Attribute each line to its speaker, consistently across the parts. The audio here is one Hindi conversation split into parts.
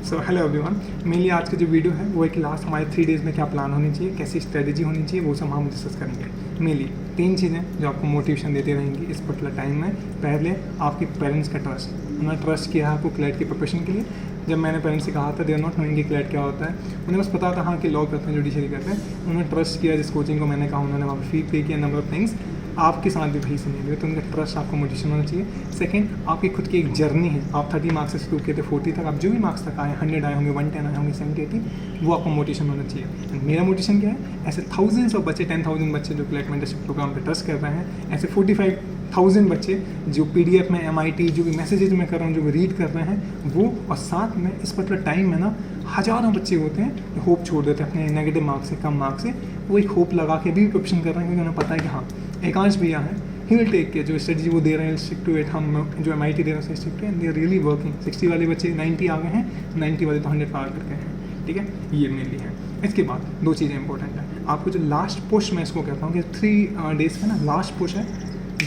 Speaker 1: सो हेलो एवरीवन, मेनली आज का जो वीडियो है वो एक लास्ट हमारे 3 डेज़ में क्या प्लान होनी चाहिए, कैसी स्ट्रेटजी होनी चाहिए, वो सब हम डिस्कस करेंगे। मेनली 3 चीज़ें जो आपको मोटिवेशन देती रहेंगी इस पर्टिकुलर टाइम में। पहले आपके पेरेंट्स का ट्रस्ट, उन्होंने ट्रस्ट किया है आपको क्लैट की प्रिपरेशन के लिए। जब मैंने पेरेंट्स से कहा था दे आर नॉट नोइंग कि क्लैट क्या होता है, उन्हें बस पता था हाँ कि लॉ करते हैं, जुडिशरी करते हैं। उन्होंने ट्रस्ट किया जिस कोचिंग को मैंने कहा, उन्होंने वहाँ पर फी पे किया, नंबर ऑफ थिंग्स। आपके साथ भी वही सुनिए, तो उनका ट्रस्ट आपको मोटिवेशन होना चाहिए। सेकंड, आपकी खुद की एक जर्नी है, आप 30 मार्क्स से शुरू किए थे 40 तक, आप जो भी मार्क्स तक आए, 100 आए होंगे, 110 आए होंगे, 70 80, वो आपको मोटिवेशन होना चाहिए। And मेरा मोटिवेशन क्या है, ऐसे थाउजेंड्स ऑफ बच्चे, 10,000 बच्चे जो क्लैट मेंटरशिप प्रोग्राम पे ट्रस्ट कर रहे हैं, ऐसे 45,000 बच्चे जो PDF में MIT जो भी मैसेजेज में कर रहा हूँ, जो भी रीड कर रहे हैं वो, और साथ में इस पर्टिकुलर टाइम में ना हज़ारों बच्चे होते हैं जो होप छोड़ देते हैं अपने नेगेटिव मार्क्स से, कम मार्क्स से। वो एक होप लगा के भी प्रिपरेशन कर रहे हैं क्योंकि उन्हें पता है कि हाँ एकांश भैया है, ही विल टेक केयर, जो स्ट्रेटजी वो दे रहे हैं स्टिक टू इट, हम जो MIT दे रहे हैं stick to it, they are really working. 60 वाले बच्चे 90 आ गए हैं, 90 वाले तो 100 पार करके हैं, ठीक है, ये मेनली है। इसके बाद 2 चीज़ें इंपॉर्टेंट है, आपको जो लास्ट पुश मैं इसको कहता हूँ कि 3 डेज़ का ना लास्ट पुश है,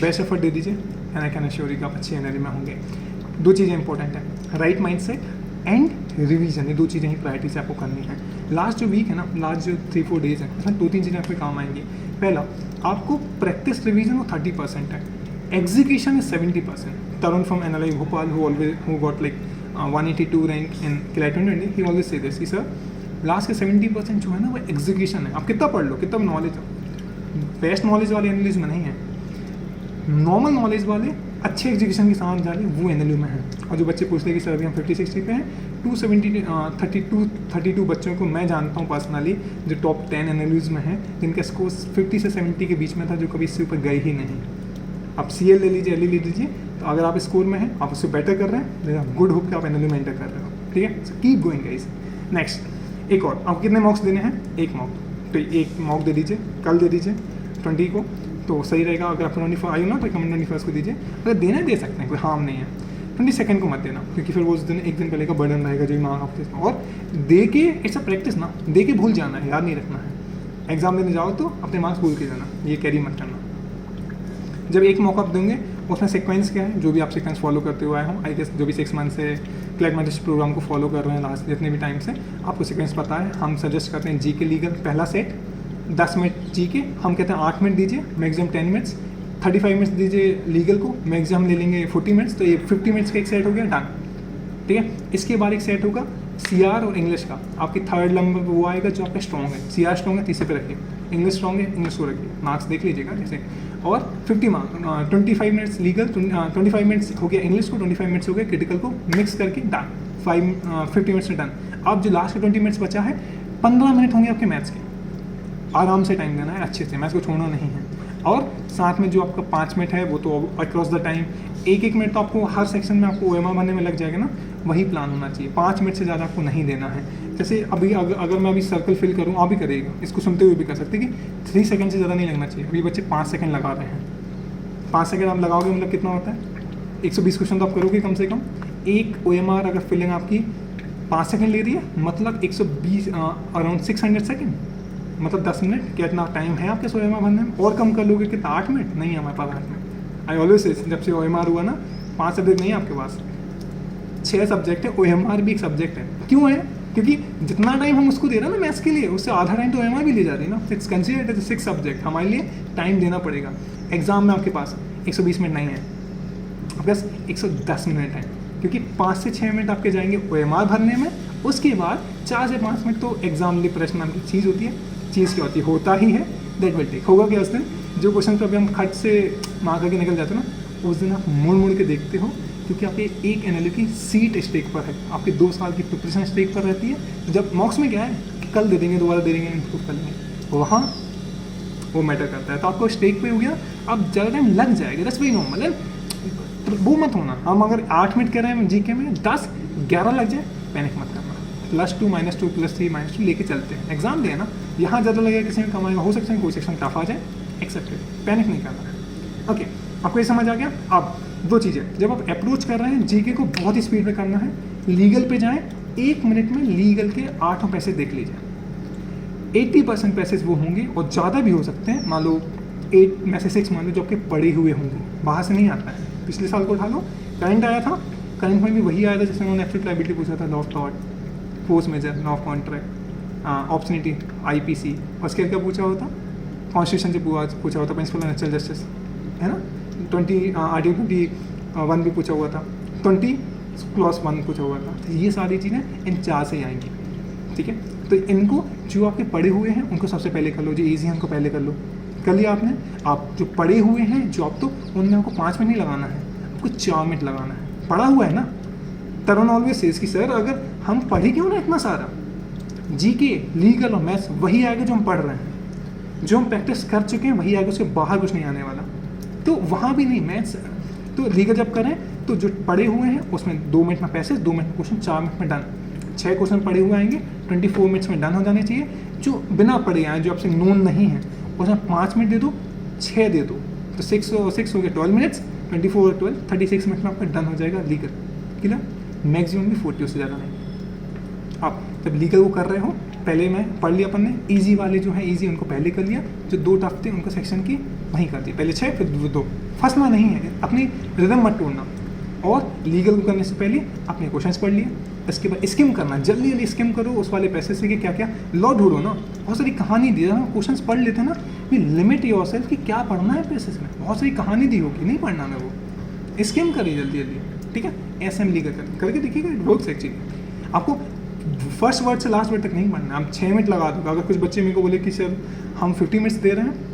Speaker 1: बेस्ट एफर्ट दे दीजिए and I can assure you कि आप अच्छी एनर्जी में होंगे। 2 चीज़ें इंपॉर्टेंट है, राइट माइंडसेट एंड रिवीजन, ये 2 चीज़ें ही प्रायोरिटी से आपको करनी है। लास्ट जो वीक है ना, लास्ट जो 3-4 डेज़ है, उसमें 2-3 चीज़ें आपके काम आएंगी। पहला, आपको प्रैक्टिस रिवीजन वो 30% है, execution is 70%। Tarun from NLI Bhopal who got like 182 rank in CLAT 2020, he always say this, sir last के 70% जो है ना वो एग्जीक्यूशन है। आप कितना पढ़ लो, कितना नॉलेज हो, बेस्ट नॉलेज वाले एनालिस्ट में नहीं है, नॉर्मल नॉलेज वाले अच्छे एग्जीक्यूशन के साथ जाए वो NLU में है। और जो बच्चे पूछते हैं कि सर अभी हम 50-60 पे हैं, 32 बच्चों को मैं जानता हूँ पर्सनली जो टॉप 10 NLUs में हैं, जिनका स्कोर 50 से 70 के बीच में था, जो कभी इससे ऊपर गए ही नहीं। आप CL ले लीजिए, LE ले लीजिए, तो अगर आप स्कोर में हैं, आप उससे बेटर कर रहे हैं, देन गुड होप कि आप NLU में एंटर कर रहे हो, ठीक है। So keep going guys. Next, एक और, आपको कितने मॉक्स देने हैं? 1 मॉक, तो 1 मॉक दे दीजिए, कल दे दीजिए 20 को, तो सही रहेगा। अगर आप 24 आई हो ना तो रिकमेंड 21 को दीजिए, अगर देना दे सकते हैं, कोई हार्म नहीं है। 22 को मत देना, क्योंकि फिर वो उस दिन एक दिन पहले का बर्डन रहेगा जो मार्क आपके, और दे के इट्स अ प्रैक्टिस ना, दे के भूल जाना है, याद नहीं रखना है। एग्जाम देने जाओ तो अपने मार्क्स भूल के जाना, ये कैरी मत करना। जब 1 मौका आप देंगे, उसमें सीक्वेंस क्या है, जो भी आप सीक्वेंस फॉलो करते हुए आए हों, आई गेस जो भी 6 मंथ से क्लैट मेंटरशिप प्रोग्राम को फॉलो कर रहे हैं लास्ट जितने भी टाइम से, आपको सीक्वेंस पता है। हम सजेस्ट करते हैं GK लीगल पहला सेट 10 मिनट GK, हम कहते हैं 8 मिनट दीजिए, मैक्सिमम 10 मिनट्स, 35 मिनट्स दीजिए लीगल को, मैक्सिमम ले लेंगे 40 मिनट्स, तो ये 50 मिनट्स का एक सेट हो गया, डन, ठीक है। इसके बाद एक सेट होगा CR और इंग्लिश का, आपकी 3rd नंबर वो आएगा जो आपका स्ट्रॉन्ग है। CR स्ट्रॉन्ग है, तीसरे पे रखिए, इंग्लिश स्ट्रॉन्ग है, इंग्लिश को रखिए, मार्क्स देख लीजिएगा जैसे। और 50 मार्क्स, 25 मिनट्स लीगल, 25 मिनट्स हो गया इंग्लिश को, 25 मिनट्स हो गया क्रिटिकल को, मिक्स करके डन, 50 मिनट्स से डन। अब जो लास्ट का 20 मिनट्स बचा है, 15 मिनट होंगे आपके मैथ्स के, आराम से टाइम देना है, अच्छे से, मैथ्स को छोड़ना नहीं है। और साथ में जो आपका 5 मिनट है वो तो अक्रॉस द टाइम, 1-1 मिनट तो आपको हर सेक्शन में आपको OMR बनने में लग जाएगा ना, वही प्लान होना चाहिए। 5 मिनट से ज़्यादा आपको नहीं देना है। जैसे अभी अगर मैं अभी सर्कल फिल करूँ, आप भी करिएगा, इसको सुनते हुए भी कर सकते हैं कि 3 सेकंड से ज़्यादा नहीं लगना चाहिए। अभी बच्चे 5 सेकंड लगा रहे हैं, 5 सेकंड आप लगाओगे मतलब कितना होता है, 120 क्वेश्चन तो आप करोगे कम से कम। एक OMR अगर फिलिंग आपकी 5 सेकंड ले रही है, मतलब 120 अराउंड 600 सेकंड, मतलब 10 मिनट। कितना टाइम है आपके OMR बनने में? और कम कर लोगे कितना, 8 मिनट? नहीं है हमारे पास 8 मिनट। आई ऑलवेज से, जब से OMR हुआ ना, 5 सब्जेक्ट नहीं है आपके पास, 6 सब्जेक्ट है, OMR भी एक सब्जेक्ट है। क्यों है? क्योंकि जितना टाइम हम उसको दे रहे हैं ना मैथ्स के लिए, उससे आधा टाइम तो OMR भी ले जा रही है ना। इट्स कंसिडर्ड एज 6 सब्जेक्ट, हमारे लिए टाइम देना पड़ेगा। एग्जाम में आपके पास 120 मिनट नहीं है, आपके पास 110 मिनट है, क्योंकि 5 से 6 मिनट आपके जाएंगे OMR भरने में, उसके बाद 4 से 5 मिनट तो एग्जाम प्रिपरेशन नाम की चीज़ होती है। चीज़ क्या होती है, होता ही है, दैट विल टेक। होगा क्या उस दिन, जो क्वेश्चन पर अभी हम खट से मार करके निकल जाते हो ना, उस दिन आप मुड़ मुड़ के देखते हो, क्योंकि आपके एक NLU की सीट स्टेक पर है, आपके 2 साल की प्रिपरेशन स्टेक पर रहती है। जब मॉक्स में क्या है, कल दे देंगे, दोबारा दे देंगे, इम्प्रूव कर लेंगे, वहाँ वो मैटर करता है। तो आपको स्टेक पे हो गया, अब ज़्यादा टाइम लग जाएगा, दस वही नॉर्मल है, तो वो मत होना। हम अगर 8 मिनट कर रहे हैं GK में, 10-11 लग जाए, पैनिक मत करना। +2 -2 +3 -2 लेके चलते हैं, एग्जाम दिया ना, यहाँ ज़्यादा लगेगा, किसी में कम आएगा, हो सकता है कोई सेक्शन टफ आ जाए, एक्सेप्टेड, पैनिक नहीं करना है। ओके, आपको ये समझ आ गया। अब 2 चीज़ें, जब आप अप्रोच कर रहे हैं GK को बहुत ही स्पीड में करना है, लीगल पे जाएं, 1 मिनट में लीगल के 8 पैसे देख लीजिए। 80% पैसेज वो होंगे, और ज़्यादा भी हो सकते हैं, मान लो 8 में से 6 मान लो जो आपके पड़े हुए होंगे, बाहर से नहीं आता है। पिछले साल को उठा लो, करंट आया था, करंट में भी वही आया था जिसमें उन्होंने एब्सोल्यूट लायबिलिटी पूछा था, लॉ ऑफ थॉट, force majeure, law of contract, opportunity, IPC, और उसके क्या पूछा होता, कॉन्स्टिट्यूशन से पूछा होता, प्रिंसिपल ऑफ नेचुरल जस्टिस, है ना, 20 आर्टिकल 21 भी पूछा हुआ था, 20 क्लॉज 1 पूछा हुआ था। तो ये सारी चीज़ें इन 4 से आएंगी, ठीक है। तो इनको जो आपके पढ़े हुए हैं उनको सबसे पहले कर लो, जो ईजी है उनको पहले कर लो। कर लिया आपने, आप जो पढ़े हुए हैं जो आप, तो उनमें आपको 5 मिनट नहीं लगाना है, आपको 4 मिनट लगाना है। पढ़ा हुआ है ना, तरुण ऑलवेज सेज कि सर अगर हम पढ़े क्यों ना इतना सारा, GK, लीगल और मैथ्स वही आएगा जो हम पढ़ रहे हैं, जो हम प्रैक्टिस कर चुके हैं वही आएगा, उसके बाहर कुछ नहीं आने वाला। तो वहाँ भी नहीं, मैथ्स तो लीगल जब करें तो जो पढ़े हुए हैं उसमें 2 मिनट में पैसेज, 2 मिनट में क्वेश्चन, 4 मिनट में डन। 6 क्वेश्चन पढ़े हुए आएंगे, 24 मिनट्स में डन हो जाने चाहिए। जो बिना पढ़े आए, जो आपसे नोन नहीं है, उसमें 5 मिनट दे दो, 6 दे दो, तो 6 हो गया 12 मिनट्स, 24 और 12, 36 मिनट में आपका डन हो जाएगा लीगल। क्लियर, मैक्सिमम भी 40 से ज़्यादा नहीं। आप जब लीगल को कर रहे हो, पहले मैं पढ़ लिया अपन ने, ईजी वाले जो है ईजी उनको पहले कर लिया, जो 2 टफ थे उनको सेक्शन की वहीं कर दी, पहले 6 फिर 2। फंसना नहीं है, अपनी रिदम मत तोड़ना। और लीगल को करने से पहले अपने क्वेश्चंस पढ़ लिए, इसके बाद स्किम करना, जल्दी जल्दी स्किम करो उस वाले पैसे से कि क्या क्या लॉ ढूंढो ना। बहुत सारी कहानी दी है, क्वेश्चंस पढ़ लेते हैं ना, भी लिमिट योरसेल्फ कि क्या पढ़ना है पैसेज में। बहुत सारी कहानी दी होगी, नहीं पढ़ना में, वो स्किम करिए जल्दी जल्दी, ठीक है। ऐसे हम लीगल करके देखिएगा, इट वर्क्स एक्चुअली। आपको फर्स्ट वर्ड से लास्ट वर्ड तक नहीं पढ़ना, हम 6 मिनट लगा दूँगा। अगर कुछ बच्चे मेरे को बोले कि सर हम 50 मिनट्स दे रहे हैं,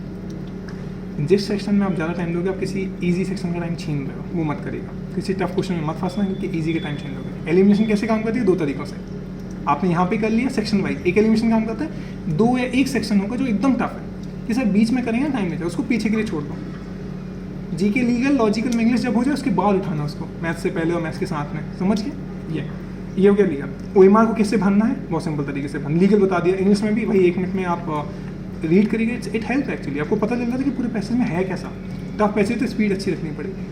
Speaker 1: जिस सेक्शन में आप ज़्यादा टाइम दोगे आप किसी इजी सेक्शन का टाइम छीन रहे हो, वो मत करिएगा। किसी टफ क्वेश्चन में मत फंसना, क्योंकि इजी का टाइम छीन लोगे। एलिमिनेशन कैसे काम करती है, 2 तरीक़ों से। आपने यहाँ पे कर लिया सेक्शन वाइज, एक एलिमिनेशन काम करता है, 2 या 1 सेक्शन होगा जो एकदम टफ है, कि सर बीच में करेंगे टाइम लेते, उसको पीछे के लिए छोड़ दो। GK, लीगल, लॉजिकल में इंग्लिश जब हो जाए उसके बाद उठाना उसको, मैथ्स से पहले और मैथ्स के साथ में, समझ गए। ये हो गया लीगल। OMR को किससे भरना है, बहुत सिंपल तरीके से भरना। लीगल बता दिया, इंग्लिश में भी वही 1 मिनट में आप रीड करिएगा, इट हेल्प एक्चुअली। आपको पता चल रहा था कि पूरे पैसेज में है कैसा। टफ पैसेज तो स्पीड अच्छी रखनी पड़ेगी,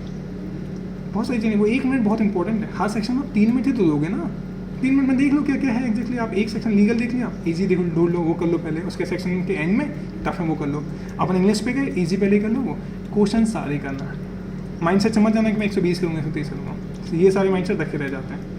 Speaker 1: बहुत सारी चीज़ें। वो 1 मिनट बहुत इंपॉर्टेंट है, हर सेक्शन में 3 मिनट ही तो दोगे ना। 3 मिनट में देख लो क्या क्या है एक्जैक्टली। आप एक सेक्शन लीगल देख लिया, ईजी देखो ढूंढ लो, वो कर लो पहले, उसके सेक्शन के एंड में टफ है वो कर लो। अपन इंग्लिश पे गए, ईजी पहले कर लो, वो क्वेश्चन सारे करना है। माइंड सेट समझ जाना कि मैं 120 करूँगा, 130 करूँगा, ये सारे माइंड सेट रखे रह जाते हैं।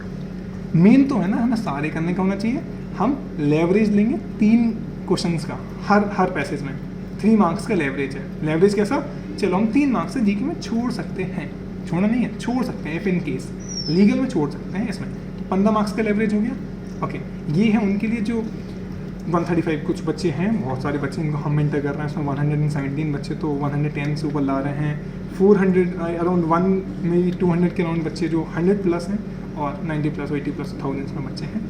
Speaker 1: मेन तो है ना, हमें सारे करने का होना चाहिए। हम लेवरेज लेंगे 3 क्वेश्चंस का हर पैसेज में, 3 मार्क्स का लेवरेज है। लेवरेज कैसा, चलो हम 3 मार्क्स से GK में छोड़ सकते हैं, छोड़ना नहीं है, छोड़ सकते हैं, इफ इन केस लीगल में छोड़ सकते हैं। इसमें 15 मार्क्स का लेवरेज हो गया। ओके, ये है उनके लिए जो 135 कुछ बच्चे हैं, बहुत सारे बच्चे इनको हम मेंटर कर रहे हैं। इसमें 117 बच्चे तो 110 से ऊपर ला रहे हैं। 400 अराउंड 1 में 200 के अराउंड बच्चे जो 100 प्लस हैं, और 90 प्लस 80 प्लस 1000 में बच्चे हैं।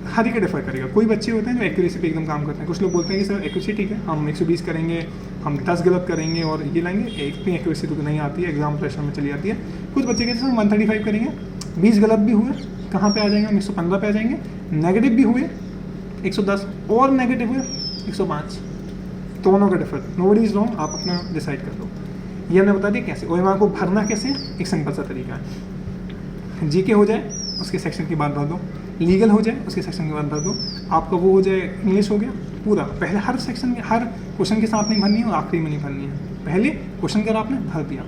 Speaker 1: हर एक डिफर करेगा। कोई बच्चे होते हैं जो एक्यूरेसी पे एकदम काम करते हैं। कुछ लोग बोलते हैं कि सर एक्यूरेसी ठीक है, हम 120 करेंगे, हम 10 गलत करेंगे और ये लाएंगे, इतनी एक्यूरेसी तो नहीं आती है, एग्जाम प्रेशर में चली जाती है। कुछ बच्चे कहते हैं 135 करेंगे, 20 गलत भी हुए, कहाँ पे आ जाएंगे हम, 115 पे आ जाएंगे। नेगेटिव भी हुए 110, और नेगेटिव हुए 105। दोनों का डिफर, नोबडी इज रॉन्ग, आप अपना डिसाइड कर लो। ये हमने बता दिया कैसे। OMR को भरना कैसे, एक सिंपल सा तरीका है। GK हो जाए उसके सेक्शन की बात भर दो, लीगल हो जाए उसके सेक्शन की बात भर दो, आपका वो हो जाए इंग्लिश हो गया पूरा। पहले हर सेक्शन में हर क्वेश्चन के साथ नहीं भरनी है और आखिरी में नहीं भरनी है। पहले क्वेश्चन कर आपने भर दिया,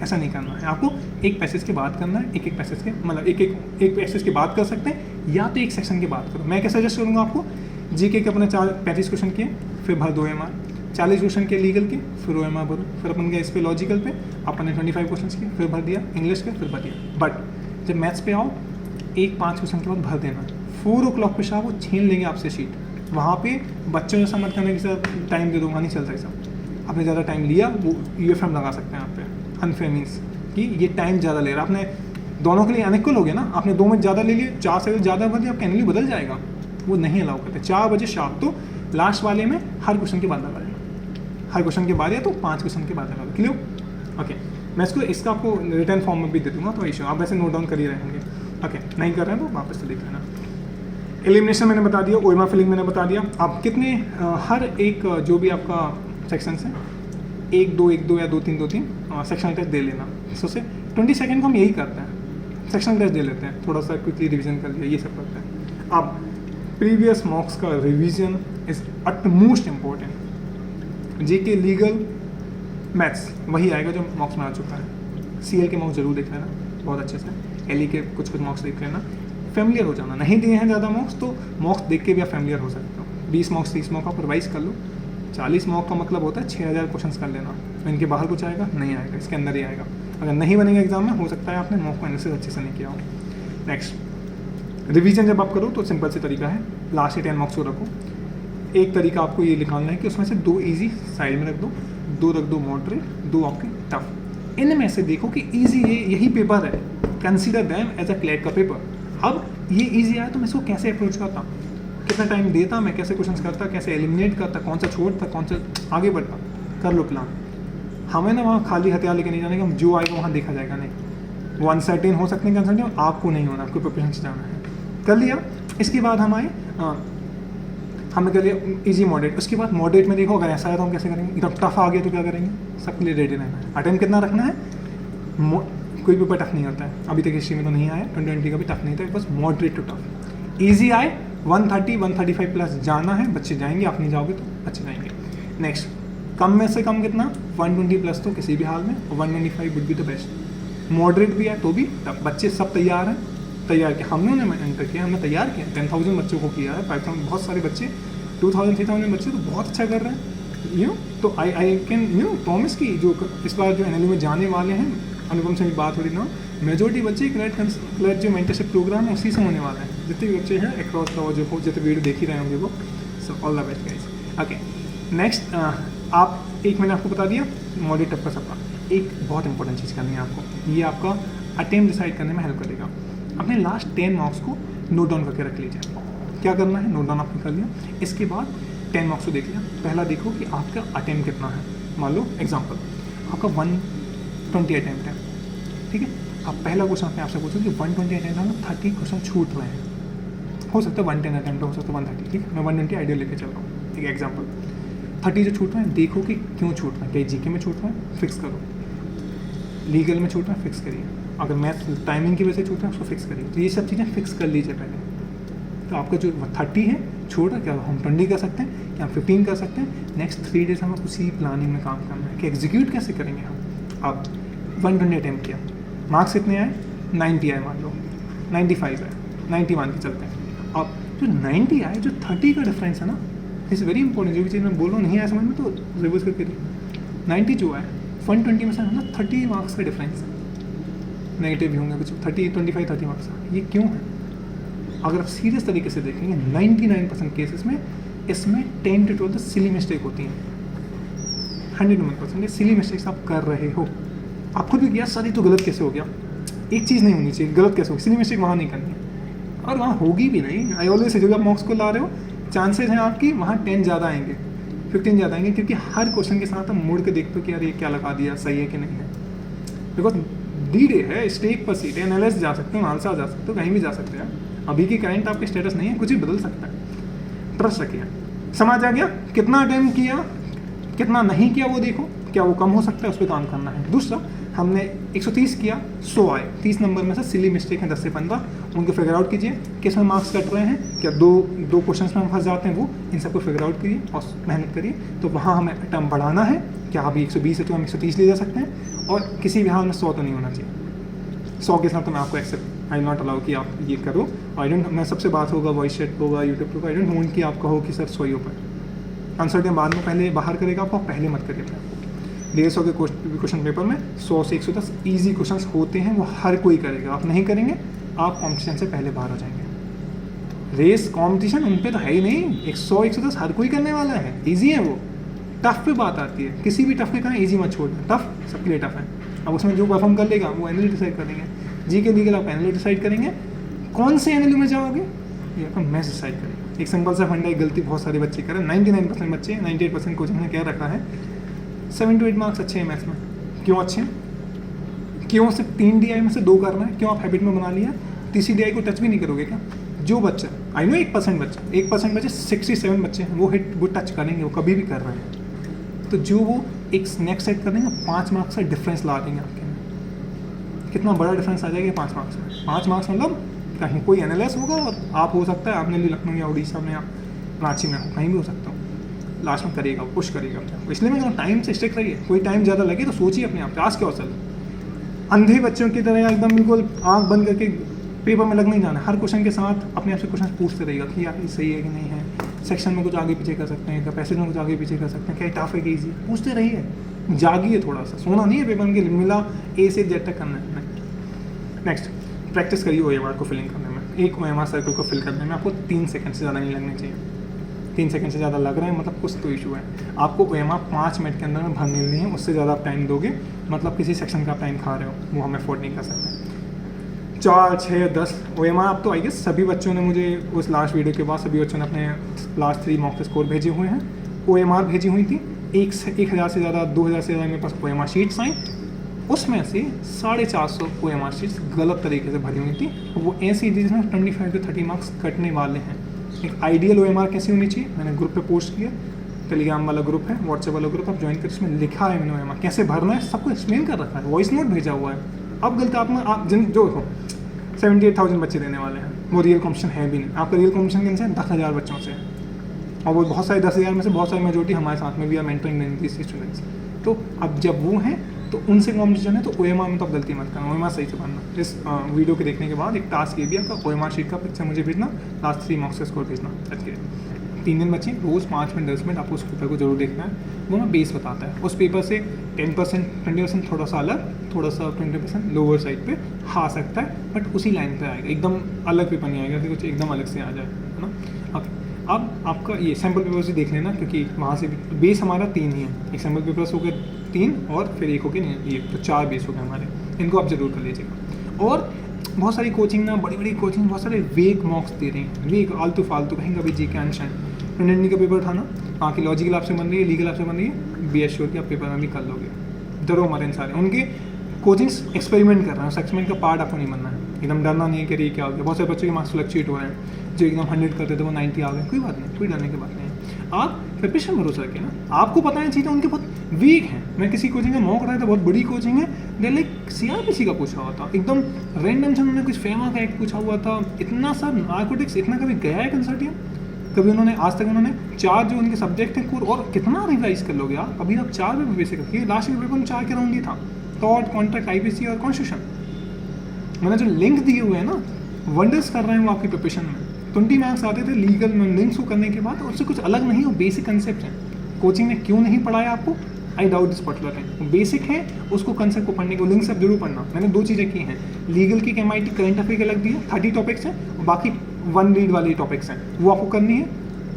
Speaker 1: ऐसा नहीं करना है। आपको एक पैसेज के बाद करना है, एक पैसेज के मतलब एक पैसेज के बाद कर सकते हैं, या तो एक सेक्शन के बाद करो। मैं क्या सजेस्ट करूँगा आपको, GK के अपने 35 क्वेश्चन किए, फिर भर दो OMR। 40 क्वेश्चन के लीगल के, फिर OMR भरो। फिर अपन गए इस पे लॉजिकल पे, अपन ने 25 क्वेश्चन किए, फिर भर दिया। इंग्लिश के, फिर भर दिया। बट जब मैथ्स पे आओ, 5 क्वेश्चन के बाद भर देना। 4 o'clock पे शाम वो छीन लेंगे आपसे शीट। वहाँ पे बच्चों जैसा मत करना कि सर टाइम दे दो, वहाँ नहीं चलता ऐसा। आपने ज़्यादा टाइम लिया, वो UFM लगा सकते हैं आप पे, अनफेयर मीन्स कि ये टाइम ज़्यादा ले रहा। आपने दोनों के लिए अनइक्वल हो गया ना, आपने 2 मिनट ज़्यादा ले लिए, 4 से ज़्यादा भर दिया, आपका एनुअली बदल जाएगा। वो नहीं अलाउ करते। 4 बजे शार्प तो लास्ट वाले में हर क्वेश्चन के बाद लगा देना, हर क्वेश्चन के बाद, या तो 5 क्वेश्चन के बाद लगा दो। क्लियर? ओके, मैं इसका आपको रिटर्न फॉर्म में भी दे दूँगा, तो इशू आप वैसे नोट डाउन कर ही रहे होंगे। ओके, नहीं कर रहे हैं तो वापस से देख लेना। एलिमिनेशन मैंने बता दिया, OMR फिलिंग मैंने बता दिया। आप कितने हर एक जो भी आपका सेक्शंस है, 1 2 या 2 3 सेक्शन टेस्ट दे लेना। सो से 20 सेकेंड को हम यही करते हैं, सेक्शन टेस्ट दे लेते हैं, थोड़ा सा क्विकली रिवीजन कर लिया, ये सब करते हैं। अब प्रीवियस मॉक्स का revision is at most important. GK, legal, maths वही आएगा जो मॉक्स में आ चुका है। CL के मॉक्स जरूर देख लेना बहुत अच्छे से, LE के कुछ मॉक्स देख लेना। फेमिलियर हो जाना। नहीं दिए हैं ज़्यादा मॉक्स तो मॉक्स देख के भी आप फेमिलियर हो सकते हो। 20 मॉक्स 30 मॉक आप रिवाइज कर लो। 40 मॉक का मतलब होता है 6000 क्वेश्चंस कर लेना। तो इनके बाहर कुछ आएगा नहीं आएगा, इसके अंदर ही आएगा। अगर नहीं बनेगा एग्जाम में, हो सकता है आपने मॉक को एनालिसिस अच्छे से नहीं किया हो। नेक्स्ट, रिवीजन जब आप करो तो सिंपल से तरीका है, लास्ट के 10 मॉक्स को रखो। एक तरीका आपको ये निकालना है कि उसमें से 2 ईजी साइड में रख दो, 2 रख दो मॉडरेट, 2 आपके टफ। इनमें से देखो कि ईजी यही पेपर है, consider them as a CLAT का पेपर। अब ये ईजी आया तो मैं इसको कैसे अप्रोच करता, कितना टाइम देता, मैं कैसे क्वेश्चन करता, कैसे एलिमिनेट करता, कौन सा छोड़ता, कौन सा आगे बढ़ता, कर लो प्लान। हमें ना वहाँ खाली हथियार लेके नहीं जाने का, जो आएगा वहाँ देखा जाएगा नहीं। वो अनसर्टेन हो सकते हैं, कंसर्टेन आपको नहीं होना, आपको प्रिपरेशन से जाना है। कर लिया, इसके बाद हम आए, हमने कर लिया इजी मॉडरेट। उसके बाद मॉडरेट में देखो अगर ऐसा है तो हम कैसे करेंगे, एकदम टफ आ गया तो क्या करेंगे, सबके लिए रेडी रहना है। अटेम्प्ट कितना रखना है, कोई पेपर टफ नहीं होता है, अभी तक हिस्ट्री में तो नहीं आया, 2020 का भी टफ नहीं था, बस मॉडरेट टू टफ। ईजी आए 130 135 प्लस जाना है, बच्चे जाएंगे, आप नहीं जाओगे तो बच्चे जाएंगे। नेक्स्ट, कम में से कम कितना, 120 प्लस तो किसी भी हाल में, 125 would be the best. Moderate भी है तो भी बच्चे सब तैयार हैं, तैयार किया हमने, उन्हें एंटर किया, हमने तैयार किया, 10,000 बच्चों को किया है, 5,000 बहुत सारे बच्चे, 2,000 3,000 बच्चे तो बहुत अच्छा कर रहे हैं। तो आई कैन प्रॉमिस की जो इस बार जो एनएलयू में जाने वाले हैं, अनुपम से भी बात हो रही ना, मेजोरिटी बच्चे क्लैट जो मेंटरशिप प्रोग्राम है उसी से होने वाला है। जितने भी बच्चे हैं अक्रॉस का, जो जितने वीडियो देख ही रहे होंगे वो, so all the best guys. Okay, next, आप एक मैंने आपको बता दिया मॉडरेट टफ का सबका। एक बहुत इंपॉर्टेंट चीज़ करनी है आपको, ये आपका अटेम्प्ट डिसाइड करने में हेल्प करेगा। अपने लास्ट 10 मार्क्स को नोट डाउन करके रख लीजिए। क्या करना है, नोट डाउन आपने कर लिया, इसके बाद 10 मार्क्स को देख लिया। पहला देखो कि आपका अटेम्प्ट कितना है। मान लो एग्जाम्पल आपका 120 अटेम्प्ट है, ठीक है। आप पहला क्वेश्चन अपने आपसे पूछो कि 120 अटेम्प्ट है, 30 क्वेश्चन छूट रहे हैं, हो सकता है 110 अटेम्प्ट हो सकता है 130, ठीक है। मैं 120 आइडिया लेके चल रहा हूँ, ठीक है। एग्जाम्पल 30 जो छूट रहे हैं, देखो कि क्यों छूट रहे हैं, क्या जीके में छूट रहे हैं, फिक्स करो। लीगल में छूट रहे हैं, फिक्स करिए। अगर मैथ टाइमिंग की वजह से छूट रहा है उसको फिक्स करिए। तो ये सब चीज़ें फिक्स कर लीजिए पहले। तो आपका जो 30 है छोड़ रहा, क्या हम 20 कर सकते हैं, क्या 15 कर सकते हैं। नेक्स्ट 3 डेज हमें उसी प्लानिंग में काम करना है कि एग्जीक्यूट कैसे करेंगे हम। अब 120 अटैम्प्ट किया, मार्क्स कितने आए, 90 आए, मान लो 95 है, 91 के चलते हैं। अब जो 90 आए, जो 30 का डिफरेंस है ना, इट्स वेरी इंपॉर्टेंट। जो भी चीज़ मैं बोल रहा हूँ नहीं आया समझ में तो रिवर्स करके देखिए। 90 जो है 120 में से है ना, 30 मार्क्स का डिफरेंस है। नेगेटिव भी होंगे कुछ, 25-30 मार्क्स का। ये क्यों है, अगर आप सीरियस तरीके से देखेंगे 99% केसेस में इसमें 10 to 12 सिली मिस्टेक होती हैं। 100% सिली मिस्टेक्स आप कर रहे हो। आप खुद भी किया, सर ये तो गलत कैसे हो गया, एक चीज़ नहीं होनी चाहिए, गलत कैसे होगी, सिली मिस्टेक वहाँ नहीं करनी है और वहाँ होगी भी नहीं। आई ऑलवेज से, जो आप मॉक्स को ला रहे हो, चांसेस हैं आपकी वहाँ 10 ज़्यादा आएंगे, 15 ज़्यादा आएंगे, क्योंकि हर क्वेश्चन के साथ हम मुड़ के देखते हो कि यार ये क्या लगा दिया, सही है कि नहीं है। बिकॉज डी डे है, स्टेक पर सीट है, एनालिस जा सकते हो, नालसा जा सकते हो, कहीं भी जा सकते हैं। अभी की करंट आपके स्टेटस नहीं है, कुछ भी बदल सकता है। ट्रस्ट रखिए। समझ आ गया, कितना अटेम्प्ट किया, कितना नहीं किया वो देखो, क्या वो कम हो सकता है, उस पर काम करना है। दूसरा, हमने 130 किया, 100 आए, 30 नंबर में से सिली मिस्टेक है 10 से 15, उनको फिगर आउट कीजिए किस में मार्क्स कट रहे हैं, क्या दो क्वेश्चन में हम फंस जाते हैं, वो इन सबको फिगर आउट करिए और मेहनत करिए। तो वहाँ हमें अटैम्प्ट बढ़ाना है, क्या अभी 120 है तो हम 130 ले जा सकते हैं, और किसी भी हाल में 100 तो नहीं होना चाहिए। 100 के साथ तो मैं आपको एक्सेप्ट, आई नॉट अलाउ कि आप ये करो। आई डोंट, मैं सबसे बात होगा, वॉइस चैट होगा, यूट्यूब होगा, आई डोंट वांट कि आप कहो कि सर 100 ही हो पाए। अनसर्टेन बाद में पहले बाहर करेगा आपको, पहले मत करिए। 150 के क्वेश्चन पेपर में 100 से 110 ईजी क्वेश्चंस होते हैं, वो हर कोई करेगा। आप नहीं करेंगे, आप कॉम्पिटिशन से पहले बाहर हो जाएंगे। रेस कॉम्पिटिशन उन पे तो है ही नहीं, 100-110 हर कोई करने वाला है, ईजी है वो। टफ पे बात आती है, किसी भी टफ के कहें ईजी मत छोड़ना, टफ सबके लिए टफ है। अब उसमें जो परफॉर्म कर लेगा वो एनएलयू डिसाइड करेंगे, जी के लीगल आप एनएलयू डिसाइड करेंगे, कौन से एनएलयू में जाओगे ये आपका मैथ्स डिसाइड करेगा। एक सिंपल सा फंडा, एक गलती बहुत सारे बच्चे करें, 99% बच्चे, 98% कोचिंग ने क्या रखा है, 7 to 8 मार्क्स अच्छे हैं मैथ्स में। क्यों अच्छे हैं, क्यों सिर्फ 3 DI में से 2 करना है, क्यों आप हैबिट में बना लिया, तीसरी DI को टच भी नहीं करोगे क्या। जो बच्चा, आई नो 1% बच्चे 67 बच्चे हैं, वो टच करेंगे, वो कभी भी कर रहे हैं। तो जो वो एक नेक्स्ट सेट कर देंगे, 5 मार्क्स का डिफरेंस ला देंगे आपके में। कितना बड़ा डिफरेंस आ जाएगा 5 मार्क्स में। 5 मार्क्स मतलब कहीं कोई एनालिस होगा और आप हो सकता है आपने भी लखनऊ या उड़ीसा में या रांची में हो, कहीं भी हो सकता हूँ, लास्ट में करिएगा, पुश करिएगा अपने आपको। इसलिए मैं टाइम से स्टिक रहिए, कोई टाइम ज़्यादा लगे तो सोचिए अपने आप, आज क्या हो चल, अंधे बच्चों की तरह एकदम बिल्कुल आँख बंद करके पेपर में लग नहीं जाना, हर क्वेश्चन के साथ अपने आप से क्वेश्चन पूछते रहेगा कि यार ये सही है कि नहीं है, सेक्शन में कुछ आगे पीछे कर सकते हैं क्या, पैसेज में कुछ आगे पीछे कर सकते हैं क्या, टफ है कि ईजी, पूछते रहिए, जागिए थोड़ा सा, सोना नहीं है पेपर के लिए, मिला ए से जेड तक करना है। नेक्स्ट, प्रैक्टिस करिए OMR को फिलिंग करने में। एक OMR सर्कल को फिल करने में आपको 3 सेकंड से ज़्यादा नहीं लगने चाहिए। 3 सेकंड से ज़्यादा लग रहा है मतलब कुछ तो इशू है। आपको OMR 5 मिनट के अंदर में भरनी नहीं है, उससे ज़्यादा आप टाइम दोगे मतलब किसी सेक्शन का आप टाइम खा रहे हो, वो हम अफोर्ड नहीं कर सकते। 4, 6, 10 OMR आप तो आई गेस सभी बच्चों ने मुझे उस लास्ट वीडियो के बाद सभी बच्चों ने अपने लास्ट 3 मॉक स्कोर भेजे हुए हैं। OMR भेजी हुई थी 1,000 से ज़्यादा, 2,000 से ज़्यादा मेरे पास OMR शीट्स आई, उसमें से 450 OMR शीट्स गलत तरीके से भरी हुई थी। वो ऐसी थी जिसमें 25 से 30 मार्क्स कटने वाले हैं। एक आइडियल OMR कैसी होनी चाहिए, मैंने ग्रुप पे पोस्ट किया, टेलीग्राम वाला ग्रुप है, व्हाट्सएप वाला ग्रुप, आप ज्वाइन कर, उसमें लिखा है मैंने OMR कैसे भरना है, सबको एक्सप्लेन कर रखा है, वॉइस नोट भेजा हुआ है। अब गलत आप जिन जो हो 78,000 बच्चे देने वाले हैं, वो रियल कॉम्पिटिशन है भी नहीं। आपका रियल कॉम्पिटिशन किन से है? 10,000 बच्चों से, और वो बहुत सारे 10,000 में से बहुत सारी मेजोरिटी हमारे साथ में भी है, मेंटरिंग देने की स्टूडेंट्स। तो अब जब वो हैं तो उनसे कॉम्पिटिशन है, तो OMR में तो आप गलती मत करना, OMR सही से भरना। इस वीडियो के देखने के बाद एक टास्क ये भी आपका OMR शीट का पिक्चर मुझे भेजना, लास्ट 3 मार्क्स का स्कोर भेजना। अच्छे 3 दिन बच्चे रोज़ 5 मिनट 10 मिनट आपको उस पेपर को जरूर देखना है, वो मैं बेस बताता है। उस पेपर से 10%, 20% थोड़ा सा अलग, थोड़ा सा 20% लोअर साइड पे आ सकता है, बट उसी लाइन पे आएगा, एकदम अलग पेपर नहीं आएगा कि कुछ एकदम अलग से आ जाए, है ना। अब आपका ये सैम्पल पेपर्स भी देख लेना, क्योंकि वहाँ से बेस हमारा 3 ही है, एक सैम्पल पेपर्स हो गए 3 और फिर एक हो गया ये, तो 4 बेस हो गए हमारे, इनको आप जरूर कर लीजिएगा। और बहुत सारी कोचिंग ना, बड़ी बड़ी कोचिंग बहुत सारे वेग मॉक्स दे रही हैं, वेग आलतू फालतू, कहीं का भी जी के अनशन 20 का पेपर उठाना, आके लॉजिकल आपसे बन रही है, लीगल आपसे बन रही है, बी एस श्योर की आप पेपर में भी कर लोगे। डरो मत इन सारे, उनके कोचिंग्स एक्सपेरिमेंट कर रहे हैं, उस एक्सपेरिमेंट का पार्ट आपको नहीं बनना है, एकदम डरना नहीं है कि ये क्या हो गया। बहुत सारे बच्चों के मार्क्स फ्लक्चुएट हो रहे हैं, जो एकदम 100 करते थे वो 90 आ गए, कोई बात नहीं, कोई डरने की बात नहीं है। आप प्रिपरेशन भरोसा रखिए ना, आपको पता है चीज़ें उनके बहुत वीक हैं। मैं किसी कोचिंग का मॉक रहा था, बहुत बड़ी कोचिंग है, दे लाइक CRPC का पूछा हुआ था, एकदम रैंडम से उन्होंने कुछ फेमा का एक पूछा हुआ था, इतना सा नार्कोटिक्स इतना कभी गया है कंसर्टियम, कभी उन्होंने आज तक उन्होंने 4 जो उनके सब्जेक्ट हैं कोर, और कितना रिवाइज कर लोगे आप, अभी आप 4 पेपर बेसिक रखिए, लास्ट पेपर में 4 के राउंड ही था, थॉट, कॉन्ट्रैक्ट, IPC और कॉन्स्टिट्यूशन। मैंने जो लिंक दिए हुए हैं ना, वंडर्स कर रहे हैं वो आपकी प्रिपरेशन में। 20 मार्क्स आते थे लीगल में लिंक्स को करने के बाद, उससे कुछ अलग नहीं, वो बेसिक कंसेप्ट है। कोचिंग ने क्यों नहीं पढ़ाया आपको, I doubt this particular thing, basic है, उसको कंसेप्ट को पढ़ने को लिंक सब जरूर पढ़ना। मैंने 2 चीज़ें की हैं, लीगल की MIT करंट अफेयर अलग दी है, 30 टॉपिक्स हैं, और बाकी 1 रीड वाली टॉपिक्स हैं, वो आपको करनी है,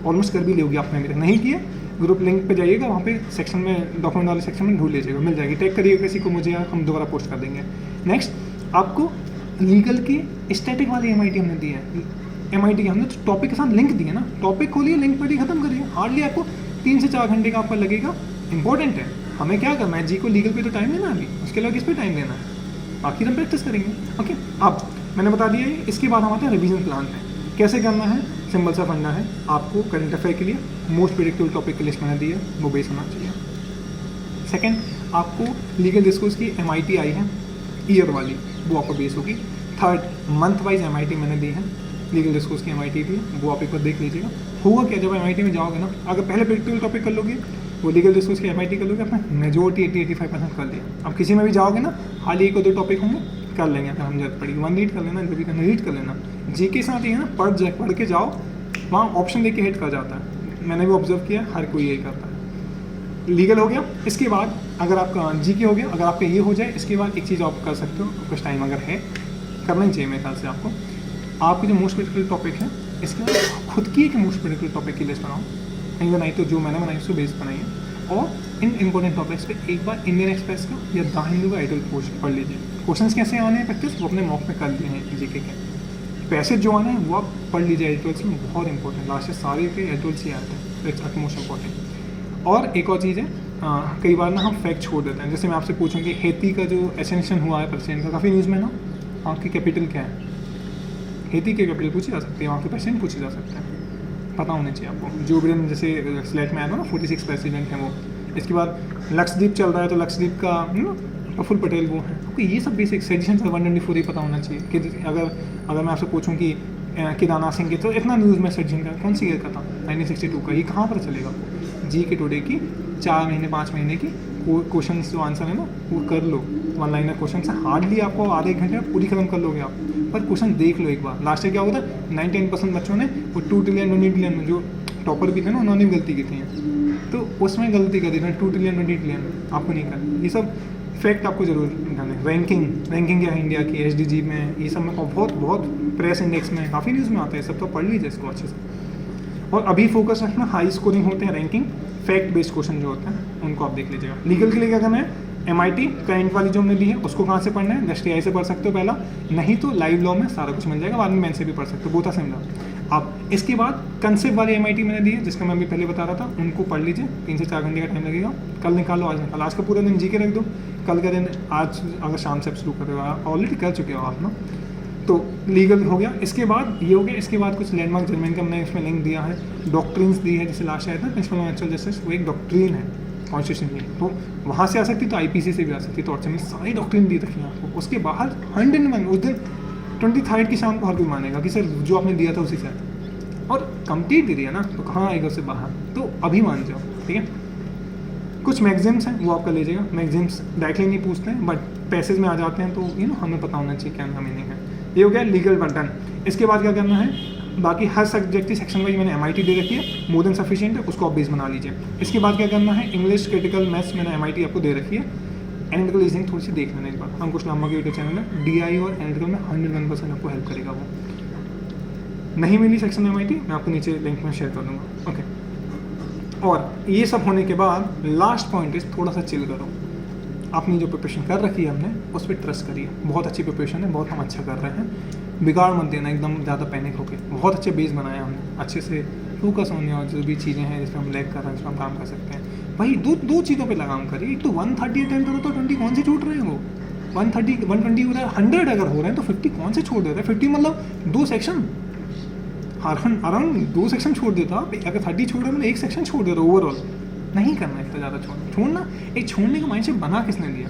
Speaker 1: ऑलमोस्ट कर भी लोगे आपने, अभी तक नहीं किया ग्रुप लिंक पे जाइएगा, वहाँ पे सेक्शन में डॉक्यूमेंट वाले सेक्शन में ढूंढ लीजिएगा, मिल जाएगी, टैग करिएगा किसी को मुझे, हम दोबारा पोस्ट कर देंगे। नेक्स्ट, आपको लीगल की स्टैटिक वाली MIT हमने दी है, MIT हमने तो टॉपिक के साथ लिंक दिए ना, टॉपिक खोलिए, लिंक पढ़िए, खत्म करिए, हार्डली आपको 3 से 4 घंटे का आपका लगेगा। इंपॉर्टेंट है, हमें क्या करना है, जी को लीगल पे तो टाइम देना है अभी, उसके अलावा किस पे टाइम देना है, बाकी हम प्रैक्टिस करेंगे। ओके, अब मैंने बता दिया है, इसके बाद हम आते हैं रिवीजन प्लान पे, कैसे करना है, सिंपल सा फंडा है, आपको करंट अफेयर के लिए मोस्ट प्रेडिक्टेबल टॉपिक की लिस्ट मैंने दी है, वो बेस होना चाहिए। सेकंड, आपको लीगल डिस्कोर्स की MIT आई है ईयर वाली, वो आपको बेस होगी। थर्ड, मंथ वाइज MIT मैंने दी है, लीगल डिस्कोर्स की MIT भी, वो आप एक बार देख लीजिएगा। होगा क्या, जब MIT में जाओगे ना, अगर पहले प्रेडिक्टेबल टॉपिक कर लोगे, वो लीगल डिस्कोर्स की MIT कर लोगे, अपना मेजोरिटी 80-85% कर लिया। अब किसी में भी जाओगे ना, हाल 1 और 2 टॉपिक होंगे, कर लेंगे, अगर हम जरूरत पड़ेगी 1 रीड कर लेना, जब भी करना रीड कर लेना। जी के साथ ही है ना, पढ़ के जाओ, वहाँ ऑप्शन देके हिट कर जाता है, मैंने भी ऑब्जर्व किया, हर कोई यही करता है। लीगल हो गया, इसके बाद अगर आपका GK हो गया, अगर आपका ये हो जाए, इसके बाद एक चीज़ आप कर सकते हो, कुछ टाइम अगर है, करना ही चाहिए मेरे ख्याल से आपको, आपके जो मोस्ट क्रिटिकल टॉपिक है, इसके बाद खुद की एक मोस्ट क्रिटिकल टॉपिक की लिस्ट बनाओ, कहीं बनाई तो जो मैंने बनाई उसको बेस बनाइए, और इन इंपॉर्टेंट टॉपिक्स पे एक बार इंडियन एक्सप्रेस का या द हिंदू का एडिटोरियल पोस्ट पढ़ लीजिए। क्वेश्चंस कैसे आने हैं प्रैक्टिस, वो अपने मॉक में कर लिए हैं GK के, पैसेज जो आने हैं वो आप पढ़ लीजिए, एडिटोरियल्स में बहुत इंपॉर्टेंट, लास्ट से सारे के एडिटोरियल्स ही आते हैं, इट्स अट मोस्ट इंपॉर्टेंट। और एक और चीज़ है, कई बार ना हम फैक्ट छोड़ देते हैं, जैसे मैं आपसे पूछूँ कि हेती का जो एसेंशन हुआ है प्रेसिडेंट का, काफ़ी न्यूज़ में ना, आपकी कैपिटल क्या है, हेती के कैपिटल पूछी जा सकती है, वहाँ के प्रेसिडेंट पूछे जा सकते हैं, पता होना चाहिए आपको। जो बिडेन जैसे स्लेट में आया था ना, 46 प्रेसिडेंट हैं वो। इसके बाद लक्षद्वीप चल रहा है, तो लक्षद्वीप का प्रफुल्ल पटेल वो है, आपको ये सब बेसिक सेडिशन 124 ही पता होना चाहिए। कि अगर मैं आपसे पूछूं कि केदारनाथ सिंह के, तो इतना न्यूज़ में सेडिशन का कौन सी ईयर का था, 1962 का, ये कहाँ पर चलेगा आपको, GK टुडे की 4 महीने 5 महीने की क्वेश्चन जो आंसर है ना, वो कर लो, वन लाइनर क्वेश्चन है, हार्डली आपको आधे एक घंटे में पूरी खत्म कर लोगे आप, पर क्वेश्चन देख लो एक बार। लास्ट ईयर क्या हुआ था, 9-10% बच्चों ने वो 2 ट्रिलियन 20 ट्रिलियन में, जो टॉपर भी थे ना उन्होंने भी गलती की थी, तो उसमें गलती कर दी ना, 2 ट्रिलियन 20 ट्रिलियन आपको नहीं करना। ये सब फैक्ट आपको जरूर जानना है। रैंकिंग क्या है इंडिया की SDG में, ये सब में बहुत प्रेस इंडेक्स में काफ़ी न्यूज़ में आता है, सब तो पढ़ लीजिए इसको अच्छे से। और अभी फोकस रखना हाई स्कोरिंग होते हैं रैंकिंग, फैक्ट बेस्ड क्वेश्चन जो होते हैं उनको आप देख लीजिएगा। लीगल के लिए क्या करना है, MIT करंट वाली जो हमने ली है उसको कहाँ से पढ़ना है, जस्ट AI से पढ़ सकते हो पहला, नहीं तो लाइव लॉ में सारा कुछ मिल जाएगा, बाद में मैन से भी पढ़ सकते हो, बहुत सिमिलर। आप इसके बाद कंसेप्ट वाली MIT मैंने दी है, जिसका मैं अभी पहले बता रहा था, उनको पढ़ लीजिए, 3 से 4 घंटे का टाइम लगेगा। कल निकालो, आज निकालो, आज का पूरा दिन जी के रख दो, कल का दिन आज अगर शाम से शुरू कर रहे हो, ऑलरेडी कर चुके हो आप ना, तो लीगल हो गया। इसके बाद ये हो गया, इसके बाद कुछ लैंडमार्क जजमेंट का हमने इसमें लिंक दिया है, डॉक्ट्रिन्स दी है, जैसे लास्ट आया था प्रिंसिपल ऑफ नेचुरल जस्टिस, वो एक डॉक्ट्रिन है कॉन्स्टिट्यूशन की, तो वहाँ से आ सकती, तो IPC से भी आ सकती, तो में सारी डॉक्ट्रिन दी रखी है आपको। उसके बाहर 101 उस दिन 23 की शाम को हर कोई मानेगा कि सर जो आपने दिया था उसी से आया, और कंप्लीट दे दिया ना, तो कहाँ आएगा उससे बाहर, तो अभी मान जाओ, ठीक है। कुछ मैगजीम्स हैं वो आपका लीजिएगा, मैगजीम्स डायरेक्टली नहीं पूछते हैं, बट पैसेज में आ जाते हैं, तो हमें पता होना चाहिए क्या मीनिंग है। ये हो गया लीगल बटन। इसके बाद क्या करना है, बाकी हर सब्जेक्ट की सेक्शन वाइज मैंने MIT दे रखी है, मोर देन सफिशिएंट है, उसको आप बेस बना लीजिए। इसके बाद क्या करना है, इंग्लिश क्रिटिकल मैथ्स मैंने MIT आपको दे रखी है, एनालिटिकल रीजनिंग थोड़ी सी देख लेना इस बार, हम कुछ लंबा के यूट्यूब चैनल है, DI और एनालिटिकल में 101% आपको हेल्प करेगा। वो नहीं मिली सेक्शन MIT, मैं आपको नीचे लिंक में शेयर कर दूँगा, ओके। और ये सब होने के बाद लास्ट पॉइंट इज थोड़ा सा चिल करो, अपनी जो प्रिपरेशन कर रखी है हमने उस पर ट्रस्ट करिए, बहुत अच्छी प्रिपरेशन है, बहुत हम अच्छा कर रहे हैं, बिगाड़ मत देना एकदम ज़्यादा पैनिक होके, बहुत अच्छे बेस बनाया हमने, अच्छे से फोकस होने और जो भी चीज़ें हैं जिस पर हम लैग कर रहे हैं, जिस पर हम काम कर सकते हैं, भाई दो चीज़ों पे लगाम करिए। एक तो 130 अटेम्प्ट करो तो 20 कौन से छूट रहे हैं, वो 130 120 हो रहा है, 100 अगर हो रहे हैं तो 50 कौन से छोड़ दे रहे हैं, 50 मतलब 2 सेक्शन, अराउंड 2 सेक्शन छोड़ देता, अगर 30 छोड़ रहे हैं मतलब 1 सेक्शन छोड़ दे रहे ओवरऑल, नहीं करना इतना ज़्यादा छोड़ना। एक छोड़ने का माइंडसेट बना किसने दिया,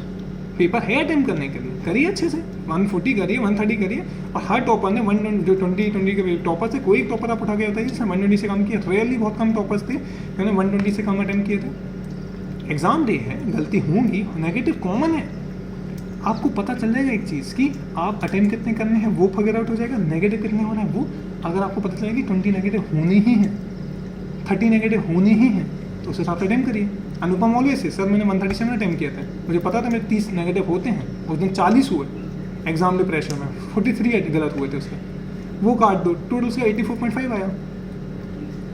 Speaker 1: पेपर है अटेम्प्ट करने के लिए, करिए अच्छे से, 140 करिए, 130 करिए, और हर टॉपर ने 120 के टॉपर से कोई टॉपर आप उठा के बताइए जिसने 120 से कम किया, रियली बहुत कम टॉपर्स थे मैंने 120 से कम अटेम्प्ट किए थे। एग्जाम डे है, गलती होंगी, नेगेटिव कॉमन है, आपको पता चल जाएगा एक चीज़ कि आप अटेम्प्ट कितने करने हैं वो फिगर आउट हो जाएगा, नेगेटिव कितने हो रहे हैं वो, अगर आपको पता चलेगा कि 20 नेगेटिव होने ही हैं, 30 नेगेटिव होने ही हैं, तो उस हिसाब से अटेम्प्ट करिए। अनुपम ऑलवेज से सर मैंने 137 अटेम्प्ट किया था, मुझे पता था मेरे 30 नेगेटिव होते हैं, उस दिन 40 हुए एग्जाम में प्रेशर में, 43 गलत हुए थे उसके, वो काट दो, टोटल उसका 84.5 आया,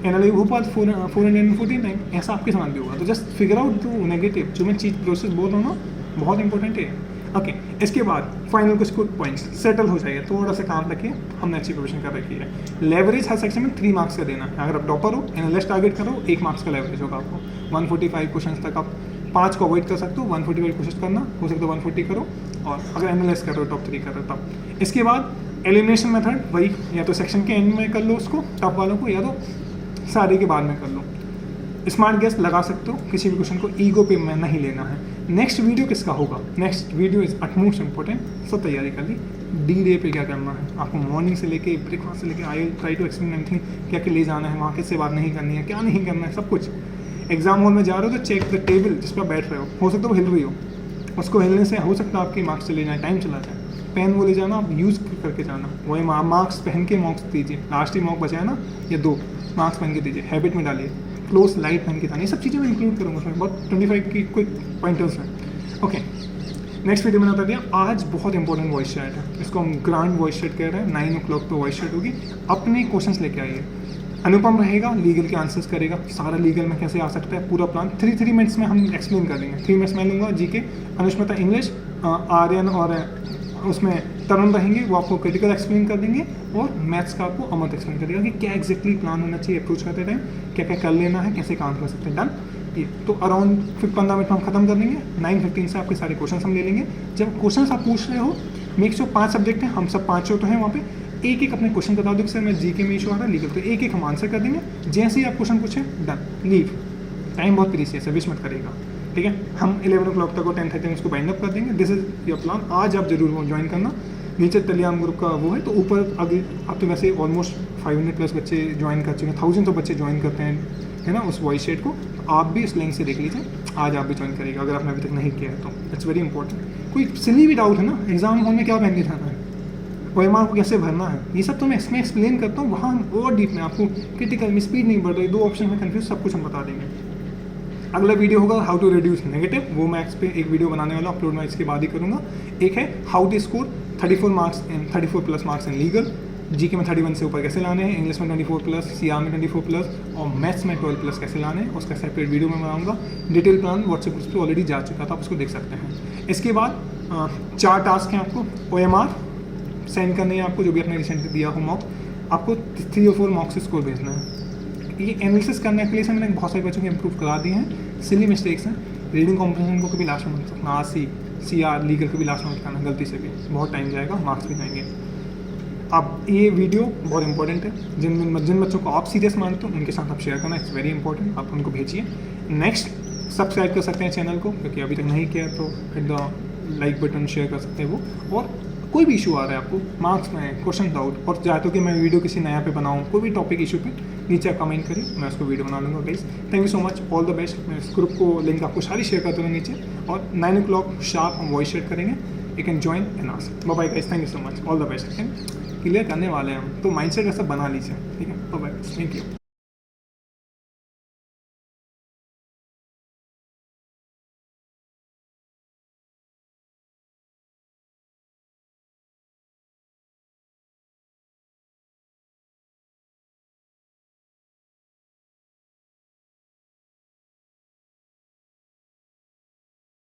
Speaker 1: एनालिटिक भोपाल 449, ऐसा आपके साथ भी होगा। तो जस्ट फिगर आउट जो नेगेटिव, जो मैं चीज़ प्रोसेस बोल रहा हूँ ना, बहुत इंपॉर्टेंट है। ओके, इसके बाद फाइनल कुछ पॉइंट्स सेटल हो जाएगा, थोड़ा सा काम रखिए, हमने अच्छी प्रिपरेशन कर रखी है। लेवरेज हर सेक्शन में 3 मार्क्स का देना है, अगर आप टॉपर हो, एनालिस्ट टारगेट करो, 1 मार्क्स का लेवरेज होगा आपको, 145 क्वेश्चन तक आप 5 को अवॉइड कर सकते हो, 145 कोशिश करना, हो सकता है 140 करो, और अगर एनालिस्ट कर रहे हो टॉप 3 कर रहे हो तब। इसके बाद एलिमिनेशन मेथड, वही या तो सेक्शन के एंड में कर लो उसको टॉप वालों को, या तो सारे के बाद में कर लो। स्मार्ट गेस लगा सकते हो, किसी भी क्वेश्चन को ईगो पे में नहीं लेना है। नेक्स्ट वीडियो किसका होगा, next video is utmost important, सब तैयारी कर ली। D-Day पे क्या करना है आपको, मॉर्निंग से लेके ब्रेकफास्ट से लेके, I will try to explain everything, क्या क्या ले जाना है वहाँ, किससे बात नहीं करनी है, क्या नहीं करना है, सब कुछ। एग्जाम हॉल में जा रहे हो तो चेक द टेबल जिस पर बैठ रहे हो सकता है वो हिल रही हो, उसको हिलने से हो सकता है आपके मार्क्स चले जाए, टाइम चला जाए। पेन वो ले जाना, आप यूज़ करके जाना, वही मार्क्स पहन के मार्क्स दीजिए, लास्ट ही मॉक बचा है ना, या 2 मार्क्स पहन के दीजिए, हैबिट में डालिए, क्लोज लाइट पहन के जाना, ये सब चीज़ें मैं इंक्लूड करूँगा उसमें, बहुत 25 की क्विक पॉइंटर्स हैं। ओके, नेक्स्ट वीडियो मैंने बता दिया, आज बहुत इंपॉर्टेंट वॉइस चैट है, इसको हम ग्रांड वॉइस चैट कह रहे हैं, 9 o'clock पे वॉइस चैट होगी, अपने क्वेश्चंस लेके आइए। अनुपम रहेगा, लीगल के आंसर्स करेगा, सारा लीगल में कैसे आ सकता है पूरा प्लान 3 मिनट्स में हम एक्सप्लेन कर देंगे। 3 मिनट्स मैं लूँगा जीके, अनुष्मिता इंग्लिश, आर्यन और उसमें तरुण रहेंगे, वो आपको क्रिटिकल एक्सप्लेन कर देंगे, और मैथ्स का आपको अमृत एक्सप्लेन करेगा कि क्या एग्जैक्टली प्लान होना चाहिए अप्रोच करते टाइम, क्या क्या कर लेना है, कैसे काम कर सकते हैं। डन, ये तो अराउंड 15 मिनट में हम खत्म कर देंगे। 9:15 से आपके सारे क्वेश्चन हम ले लेंगे। जब क्वेश्चन आप पूछ रहे हो, मेक श्योर 5 सब्जेक्ट हैं, हम सब 5 तो हैं वहाँ पे, एक अपने क्वेश्चन बता दो कि सर मैं जीके में इशू आ रहा है, लीगल, तो एक हम आंसर कर देंगे। जैसे ही आप क्वेश्चन पूछें, डन, लीव, टाइम बहुत प्रीसियस है, विश मत करेगा, ठीक है। हम 11 o'clock तक और 10:30 में उसको बाइंड अप कर देंगे। This is your plan. आज आप जरूर वो ज्वाइन करना, नीचे टेलीग्राम ग्रुप का वो है, तो ऊपर अभी आप तो वैसे ऑलमोस्ट 500+ बच्चे ज्वाइन कर चुके हैं, 1000 तो बच्चे ज्वाइन करते हैं है ना, उस वॉइस चैट को, तो आप भी उस लिंक से देख लीजिए, आज आप भी ज्वाइन करिएगा अगर आपने अभी तक नहीं किया है तो। It's very important. कोई सिली भी डाउट है ना, एग्जाम हॉल में क्या पहन के जाना है, OMR को कैसे भरना है, ये सब तो मैं इसमें एक्सप्लेन करता हूँ, वहाँ और डीप में आपको क्रिटिकल में स्पीड नहीं बढ़ रही, 2 ऑप्शन में कंफ्यूज, सब कुछ हम बता देंगे। अगला वीडियो होगा हाउ टू रिड्यूस नेगेटिव, वो मैं इस पे एक वीडियो बनाने वाला, अपलोड मैं इसके बाद ही करूँगा। एक है how to score 34 marks in 34+ marks in legal, GK में 31 से ऊपर कैसे लाने हैं, इंग्लिश में 24+, CR में 24+ और मैथ्स में 12+ कैसे लाने हैं, उसका सेपरेट वीडियो मैं बनाऊंगा। डिटेल प्लान व्हाट्सएप ग्रुप पे ऑलरेडी जा चुका था, आप उसको देख सकते हैं। इसके बाद 4 टास्क हैं आपको, OMR सेंड करने हैं आपको, जो भी आपने रिसेंटली दिया हो मॉक, आपको 3 और 4 मॉक से स्कोर भेजना है। ये एनालिसिस करने के लिए से मैंने बहुत सारे बच्चों को इंप्रूव करा दिए हैं। सिली मिस्टेक्स हैं, रीडिंग कॉम्प्रिहेंशन को कभी लास्ट में मत करना, RC CR लीगल को भी लास्ट में मत करना गलती से भी, बहुत टाइम जाएगा, मार्क्स भी जाएंगे। अब ये वीडियो बहुत इंपॉर्टेंट है, जिन बच्चों को आप सीरियस मानते हो उनके साथ आप शेयर करना, इट्स वेरी इंपॉर्टेंट, आप उनको भेजिए। नेक्स्ट सब्सक्राइब कर सकते हैं चैनल को, क्योंकि अभी तक नहीं किया तो hit the like button, share कर सकते हैं वो। और कोई भी इशू आ रहा है आपको मार्क्स में, क्वेश्चन डाउट, और चाहते हो कि मैं वीडियो किसी नया पे बनाऊँ, कोई भी टॉपिक इशू पे, नीचे आप कमेंट करिए, मैं उसको वीडियो बना लूँगा। Guys thank you so much, all the best. मैं इस ग्रुप को लिंक आपको सारी शेयर करता हूँ नीचे, और 9 o'clock शार्प हम वॉइस शेयर करेंगे, you can join and ask. Bye bye guys, thank you so much, all the best. Clear करने वाले हैं हम, तो माइंडसेट ऐसा बना लीजिए, ठीक है। Bye bye, thank you.